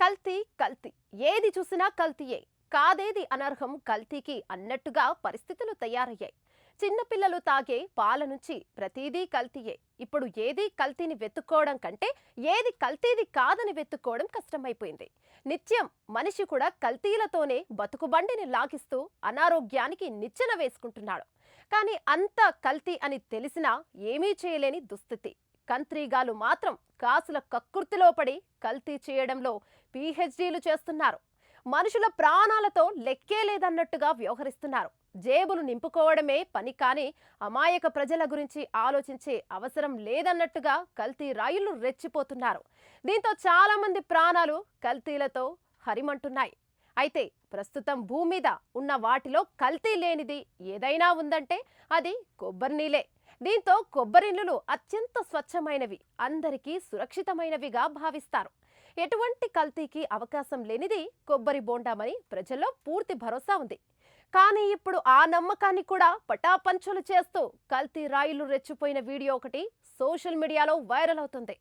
కల్తీ కల్తీ ఏది చూసినా కల్తీయే. కాదేది అనర్హం కల్తీకి అన్నట్టుగా పరిస్థితులు తయారయ్యాయి. చిన్నపిల్లలు తాగే పాల నుంచి ప్రతిదీ కల్తీయే. ఇప్పుడు ఏది కల్తీని వెతుక్కోవడం కంటే ఏది కల్తీది కాదని వెతుక్కోవడం కష్టమైపోయింది. నిత్యం మనిషి కూడా కల్తీలతోనే బతుకుబండిని లాగిస్తూ అనారోగ్యానికి నిచ్చెన వేసుకుంటున్నాడు. కానీ అంత కల్తీ అని తెలిసినా ఏమీ చేయలేని దుస్థితి. కంత్రీగాలు మాత్రం కాసుల కక్కుర్తిలో పడి కల్తీ చేయడంలో పీహెచ్డీలు చేస్తున్నారు. మనుషుల ప్రాణాలతో లెక్కే లేదన్నట్టుగా వ్యవహరిస్తున్నారు. జేబులు నింపుకోవడమే పని కాని అమాయక ప్రజల గురించి ఆలోచించే అవసరం లేదన్నట్టుగా కల్తీ రాయుళ్లు రెచ్చిపోతున్నారు. దీంతో చాలా మంది ప్రాణాలు కల్తీలతో హరిమంటున్నాయి. అయితే ప్రస్తుతం భూమి మీద ఉన్న వాటిలో కల్తీ లేనిది ఏదైనా ఉందంటే అది కొబ్బరి నీళ్ళే. దీంతో కొబ్బరిల్లులు అత్యంత స్వచ్ఛమైనవి, అందరికీ సురక్షితమైనవిగా భావిస్తారు. ఎటువంటి కల్తీకి అవకాశం లేనిది కొబ్బరి బోండామని ప్రజల్లో పూర్తి భరోసా ఉంది. కానీ ఇప్పుడు ఆ నమ్మకాన్ని కూడా పటాపంచలు చేస్తూ కల్తీ రాయిలు రెచ్చిపోయిన వీడియో ఒకటి సోషల్ మీడియాలో వైరల్ అవుతుంది.